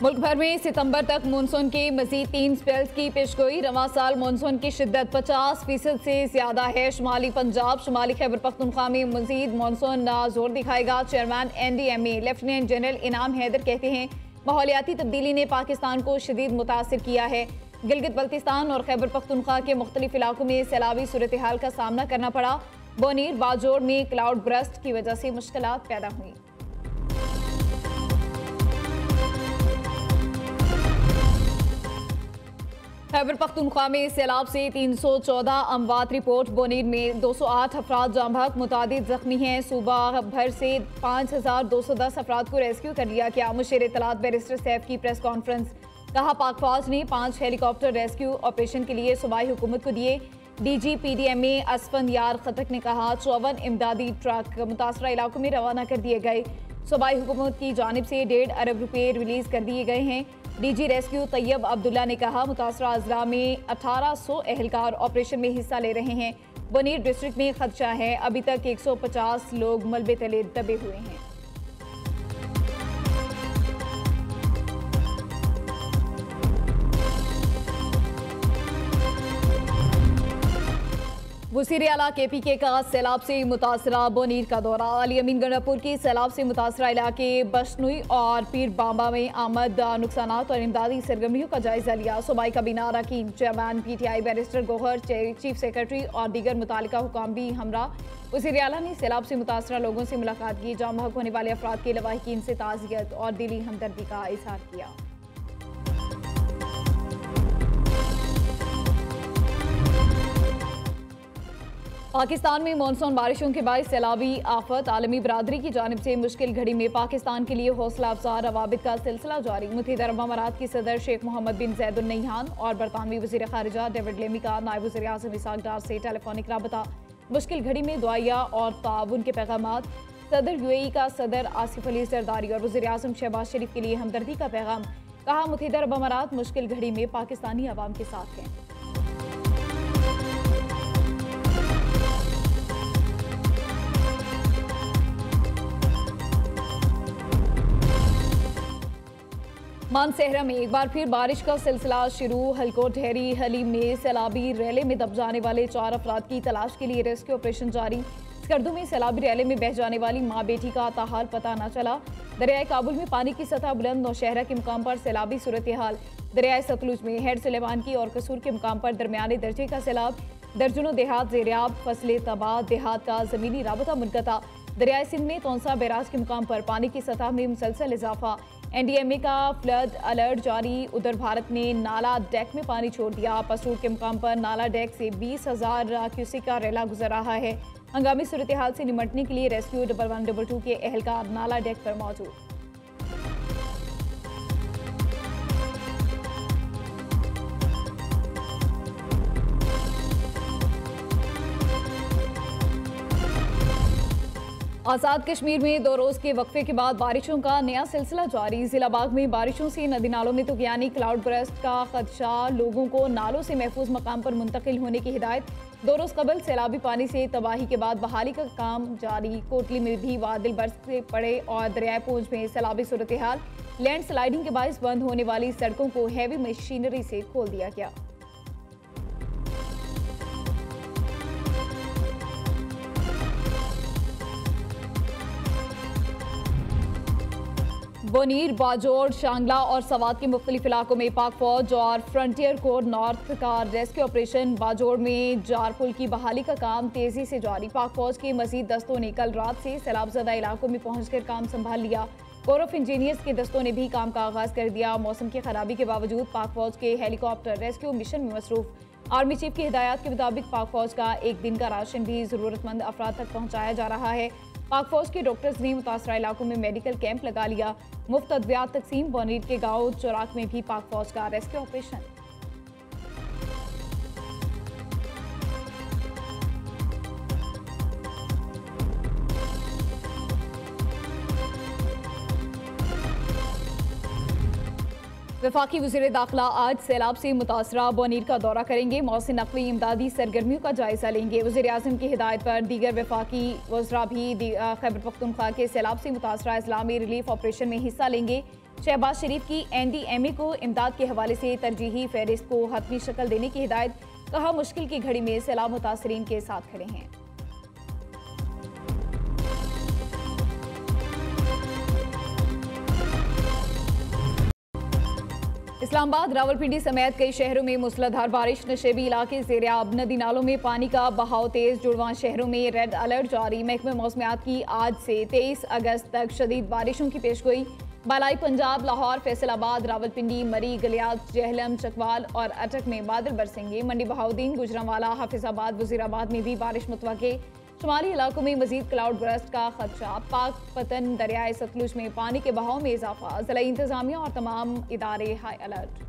मुल्क भर में सितंबर तक मानसून के मजीद 3 स्पेल्स की पेशगोई। रवां साल मानसून की शिद्दत 50% से ज्यादा है। शुमाली पंजाब, शुमाली खैबर पख्तूनख्वा में मजीद मानसून जोर दिखाएगा। चेयरमैन NDMA लेफ्टिनेंट जनरल इनाम हैदर कहते हैं माहौलियाती तब्दीली ने पाकिस्तान को शदीद मुतासिर किया है। गिलगित बल्तिस्तान और खैबर पख्तूनख्वा के मुख्तलिफ इलाकों में सैलाबी सूरत हाल का सामना करना पड़ा। बोनीर बाजोड़ में क्लाउड ब्रस्ट की वजह से मुश्किलात पैदा हुई। खैबर पख्तूनख्वा में सैलाब से 314 अमवात रिपोर्ट। बोनीर में 208 अफराद जाम बहक, मुतादिद जख्मी हैं। सूबा भर से 5210 अफराद को रेस्क्यू कर लिया गया। मुशीर इत्तलात बैरिस्टर सैफ की प्रेस कॉन्फ्रेंस। कहा पाक फौज ने 5 हेलीकॉप्टर रेस्क्यू ऑपरेशन के लिए सूबाई हुकूमत को दिए। DG PDMA असफंदियार खतक ने कहा 54 इमदादी ट्रक मुतासरा इलाकों में रवाना कर दिए गए। सूबाई हुकूमत की जानिब से 1.5 अरब रुपये रिलीज कर दिए गए हैं। DG रेस्क्यू तैयब अब्दुल्ला ने कहा मुतासरा अजला में 1800 एहलकार ऑपरेशन में हिस्सा ले रहे हैं। बोनीर डिस्ट्रिक्ट में खदशा है, अभी तक 150 लोग मलबे तले दबे हुए हैं। वज़ीर आला KPK का सैलाब से मुतासरा बोनीर का दौरा। अली अमीन गंडापुर की सैलाब से मुतासरा इलाके बशनुई और पीर बांबा में आमद नुकसानात और इमदादी सरगर्मियों का जायजा लिया। सूबाई काबीना अरकान, chairman PTI barrister Gohar, chief secretary और दीगर मुतालिका हुकाम भी हमरा। वज़ीर आला ने सैलाब से मुतासरा लोगों से मुलाकात की। जाम बहक होने वाले अफराद के लवाहिकीन से ताज़ियत और दिली हमदर्दी का इजहार किया। पाकिस्तान में मानसून बारिशों के बायस सैलाबी आफत। आलमी बरादरी की जानिब से मुश्किल घड़ी में पाकिस्तान के लिए हौसला अफजा रवाबित का सिलसिला जारी। मुत्तहिदा अरब अमारात के सदर शेख मोहम्मद बिन जैद अल नह्यान और बरतानवी वज़ीर खारिजा डेविड लेमी का नायब वज़ीर आज़म इसहाक डार से टेलीफोनिक राबता। मुश्किल घड़ी में दुआया और ताउन के पैगामात। सदर UAE का सदर आसिफ अली जरदारी और वज़ीर आज़म शहबाज शरीफ के लिए हमदर्दी का पैगाम। कहा मुत्तहिदा अरब अमारात मुश्किल घड़ी में पाकिस्तानी अवाम के साथ हैं। मानसहरा में एक बार फिर बारिश का सिलसिला शुरू। हलको ढेरी हलीम में सैलाबी रैले में दब जाने वाले 4 अफराद की तलाश के लिए रेस्क्यू ऑपरेशन जारी। स्कर्दू में सैलाबी रैले में बह जाने वाली माँ बेटी का ताहाल पता न चला। दरियाए काबुल में पानी की सतह बुलंद। नौशहरा के मुकाम पर सैलाबी सूरत हाल। दरियाए सतलुज में हेड सुलेमान की और कसूर के मुकाम पर दरमियाने दर्जे का सैलाब। दर्जनों देहात ज़ेरियाब, फसलें तबाह, देहात का ज़मीनी राबता मुनक़ता। दरियाए सिंध में तौंसा बैराज के मुकाम पर पानी की सतह में मुसलसल इजाफा। NDMA का फ्लड अलर्ट जारी। उधर भारत ने नाला डेक में पानी छोड़ दिया। पसरूर के मुकाम पर नाला डेक से 20,000 क्यूसेक का रेला गुजर रहा है। हंगामी सूरत हाल से निमटने के लिए रेस्क्यू 1122 के एहलकार नाला डेक पर मौजूद। आज़ाद कश्मीर में 2 रोज़ के वक्फे के बाद बारिशों का नया सिलसिला जारी। जिला बाग में बारिशों से नदी नालों में तुगयानी, क्लाउड ब्रस्ट का खदशा। लोगों को नालों से महफूज मकाम पर मुंतकिल होने की हिदायत। 2 रोज़ कबल सैलाबी पानी से तबाही के बाद बहाली का काम जारी। कोटली में भी वादिल बरस पड़े और दरियाए पूंछ में सैलाबी सूरत हाल। लैंड स्लाइडिंग के बायस बंद होने वाली सड़कों को हैवी मशीनरी से खोल दिया गया। बोनीर, बाजोड़, शांगला और सवात के मुख्तलिफ इलाकों में पाक फौज और फ्रंटियर कोर नॉर्थ का रेस्क्यू ऑपरेशन। बाजोड़ में जारपुल की बहाली का काम तेजी से जारी। पाक फौज के मजीद दस्तों ने कल रात से सैलाबजदा इलाकों में पहुंचकर काम संभाल लिया। कोर ऑफ इंजीनियर्स के दस्तों ने भी काम का आगाज कर दिया। मौसम की खराबी के बावजूद पाक फौज के हेलीकॉप्टर रेस्क्यू मिशन में मसरूफ। आर्मी चीफ की हिदायत के मुताबिक पाक फौज का एक दिन का राशन भी जरूरतमंद अफराद तक पहुँचाया जा रहा है। पाक फौज के डॉक्टर्स ने मुतासरा इलाकों में मेडिकल कैंप लगा लिया। मुफ्त अद्वियात तकसीम। बोनीर के गांव चौराक में भी पाक फौज का रेस्क्यू ऑपरेशन। वफाकी वज़ीर दाखिला आज सैलाब से मुतासरा बोनीर का दौरा करेंगे। मौसम नकली इमदादी सरगर्मियों का जायजा लेंगे। वज़ीर आज़म की हिदायत पर दीगर वफाकी वज़रा भी खैबर पख्तूनख्वा के सैलाब से मुतासरा अजला में रिलीफ ऑपरेशन में हिस्सा लेंगे। शहबाज शरीफ की NDMA को इमदाद के हवाले से तरजीही फहरिस्त को हतमी शक्ल देने की हिदायत। कहा, मुश्किल की घड़ी में सैलाब मुतासरीन के साथ खड़े हैं। इस्लामाबाद, रावलपिंडी समेत कई शहरों में मूसलाधार बारिश। नशेबी इलाके ज़ेर-आब, नदी नालों में पानी का बहाव तेज। जुड़वां शहरों में रेड अलर्ट जारी। महकमे मौसमियात की आज से 23 अगस्त तक शदीद बारिशों की पेशगोई। बालाई पंजाब, लाहौर, फैसलाबाद, रावलपिंडी, मरी, गलियात, जहलम, चकवाल और अटक में बादल बरसेंगे। मंडी बहाउद्दीन, गुजरांवाला, हाफिजाबाद, वजीराबाद में भी बारिश मुतवक्के। शुमाली इलाकों में मजीद क्लाउड बरस्ट का खदशा। पाक पतन दरियाए सतलुज में पानी के बहाव में इजाफा। जिला इंतजामिया और तमाम इदारे हाई अलर्ट।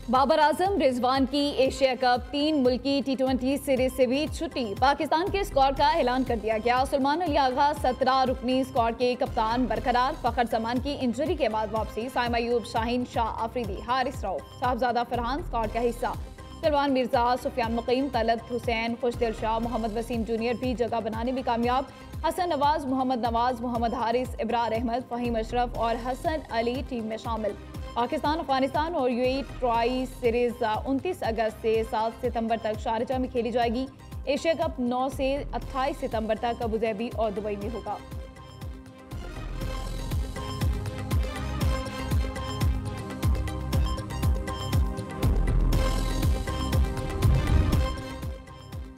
बाबर आजम रिजवान की एशिया कप 3 मुल्की T20 सीरीज से भी छुट्टी। पाकिस्तान के स्क्वाड का ऐलान कर दिया गया। सलमान अली आगा 17 रुकनी स्क्वाड के कप्तान बरकरार। फखर जमान की इंजरी के बाद वापसी। साइम अयूब, शाहीन शाह आफरीदी, हारिस राउफ, साहबजादा फरहान स्क्वाड का हिस्सा। सलमान मिर्जा, सुफियान मुकीम, तलत हुसैन, खुशदिल शाह, मोहम्मद वसीम जूनियर भी जगह बनाने में कामयाब। हसन नवाज, मोहम्मद नवाज, मोहम्मद हारिस, इब्रार अहमद, फहीम अशरफ और हसन अली टीम में शामिल। पाकिस्तान, अफगानिस्तान और UAE ट्राई सीरीज 29 अगस्त से 7 सितंबर तक शारजा में खेली जाएगी। एशिया कप 9 से 28 सितंबर तक अबुधाबी और दुबई में होगा।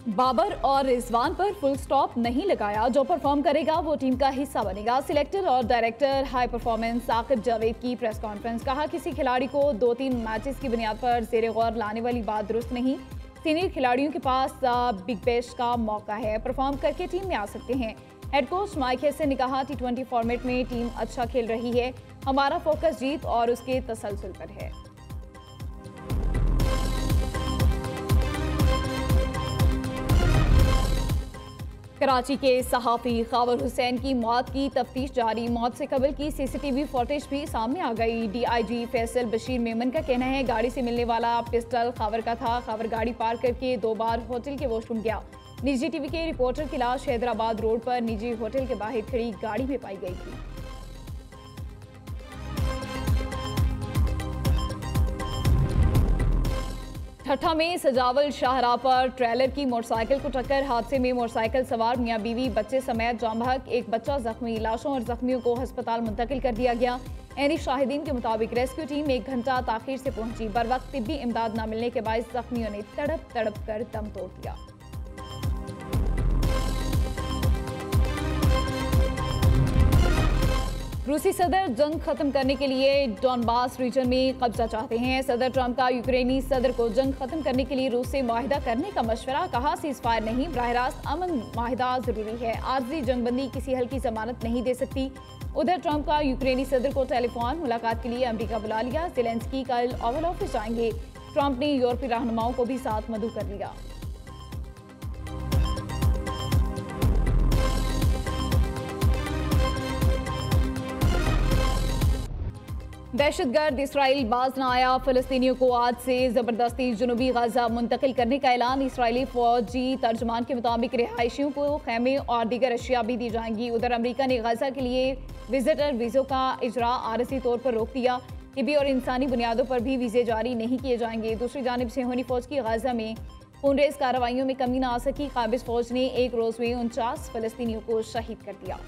बाबर और रिजवान पर फुल स्टॉप नहीं लगाया। जो परफॉर्म करेगा वो टीम का हिस्सा बनेगा। सिलेक्टर और director high performance Saqib Javed की प्रेस कॉन्फ्रेंस। कहा, किसी खिलाड़ी को 2-3 मैचेस की बुनियाद पर जेर गौर लाने वाली बात दुरुस्त नहीं। सीनियर खिलाड़ियों के पास बिग बैश का मौका है, परफॉर्म करके टीम में आ सकते हैं। हेड कोच माइक हेसन ने कहा, T20 फॉर्मेट में टीम अच्छा खेल रही है। हमारा फोकस जीत और उसके तसलसल पर है। कराची के सहाफ़ी खावर हुसैन की मौत की तफ्तीश जारी। मौत से कबल की CCTV फुटेज भी सामने आ गई। DIG फैसल बशीर मेमन का कहना है, गाड़ी से मिलने वाला पिस्टल खावर का था। खावर गाड़ी पार करके 2 बार होटल के वॉशरूम गया। निजी TV के रिपोर्टर की लाश हैदराबाद रोड पर निजी होटल के बाहर खड़ी गाड़ी में पाई गई थी। ठट्ठा में सजावल शाहराह पर ट्रेलर की मोटरसाइकिल को टक्कर। हादसे में मोटरसाइकिल सवार मियां बीवी, बच्चे समेत जामबहक एक बच्चा जख्मी। लाशों और जख्मियों को अस्पताल मुंतकिल कर दिया गया। एनी शाहिदीन के मुताबिक रेस्क्यू टीम 1 घंटा ताखीर से पहुंची। बर वक्त तिब्बी इमदाद न मिलने के बायस जख्मियों ने तड़प तड़प कर दम तोड़ दिया। रूसी सदर जंग खत्म करने के लिए डॉनबास रीजन में कब्जा चाहते हैं। सदर ट्रंप का यूक्रेनी सदर को जंग खत्म करने के लिए रूस से मुआहिदा करने का मशवरा। कहा, सीज फायर नहीं, बराह रास्त अमन मुआहिदा जरूरी है। आर्जी जंगबंदी किसी हल की जमानत नहीं दे सकती। उधर ट्रंप का यूक्रेनी सदर को टेलीफोन मुलाकात के लिए अमेरिका बुला लिया। ज़ेलेंस्की कल ओवल ऑफिस जाएंगे। ट्रंप ने यूरोपीय रहनुमाओं को भी साथ मदऊ कर लिया। दहशतगर्द इसराइल बाज न आया। फलस्तीनियों को आज से जबरदस्ती जनूबी गाजा मुंतकिल करने का ऐलान। इसराइली फौजी तर्जमान के मुताबिक रिहायशियों को खैमे और दीगर अशिया भी दी जाएंगी। उधर अमेरिका ने गाजा के लिए विजिटर वीज़ों का इजरा आरजी तौर पर रोक दिया। तिबी और इंसानी बुनियादों पर भी वीज़े जारी नहीं किए जाएंगे। दूसरी जानिब सेहोनी फौज की गाजा में खूनरेज कार्रवाइयों में कमी न आ सकी। काबिज फौज ने एक रोज़ में 49 फलस्तीनियों को शहीद कर दिया।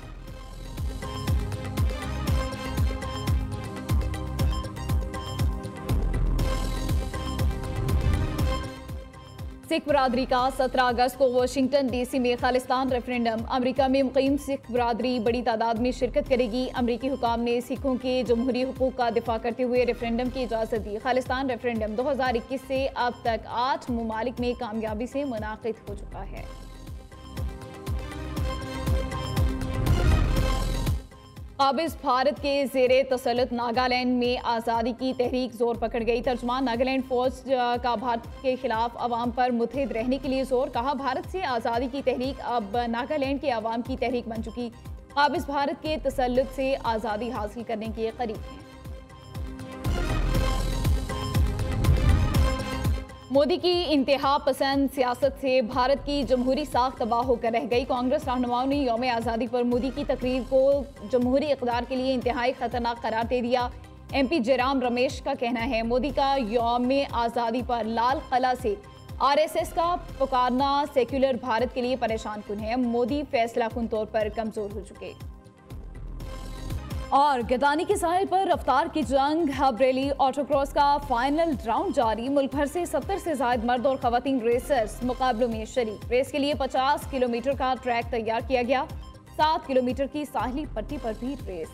सिख बरादरी का 17 अगस्त को वाशिंगटन DC में खालिस्तान रेफरेंडम। अमेरिका में मुकीम सिख बरादरी बड़ी तादाद में शिरकत करेगी। अमेरिकी हुकाम ने सिखों के जमहूरी हुकूक का दिफा करते हुए रेफरेंडम की इजाज़त दी। खालिस्तान रेफरेंडम 2021 से अब तक 8 ममालिक में कामयाबी से मुनाकिद हो चुका है। काबिज भारत के जेरे तसल्लुत नागालैंड में आज़ादी की तहरीक जोर पकड़ गई। तर्जमान नागालैंड फौज का भारत के खिलाफ अवाम पर मुतहिद रहने के लिए जोर। कहा, भारत से आज़ादी की तहरीक अब नागालैंड के अवाम की तहरीक बन चुकी। काबिज भारत के तसल्लुत से आज़ादी हासिल करने के करीब हैं। मोदी की इंतहा पसंद सियासत से भारत की जमहूरी साख तबाह होकर रह गई। कांग्रेस रहनुमाओं ने यौम आज़ादी पर मोदी की तकरीर को जमहूरी इक़्तिदार के लिए इंतहाई खतरनाक करार दे दिया। MP जयराम रमेश का कहना है, मोदी का यौम आज़ादी पर लाल किला से RSS का पुकारना सेक्युलर भारत के लिए परेशान कुन है। मोदी फैसला कुन तौर पर कमजोर हो चुके। और गिदानी के साहिल पर रफ्तार की जंग, हब रैली ऑटोक्रॉस का फाइनल राउंड जारी। मुल्क भर से 70 से ज्यादा मर्द और खवातीन रेसर्स मुकाबलों में शरीक। रेस के लिए 50 किलोमीटर का ट्रैक तैयार किया गया। 7 किलोमीटर की साहिली पट्टी पर भी रेस।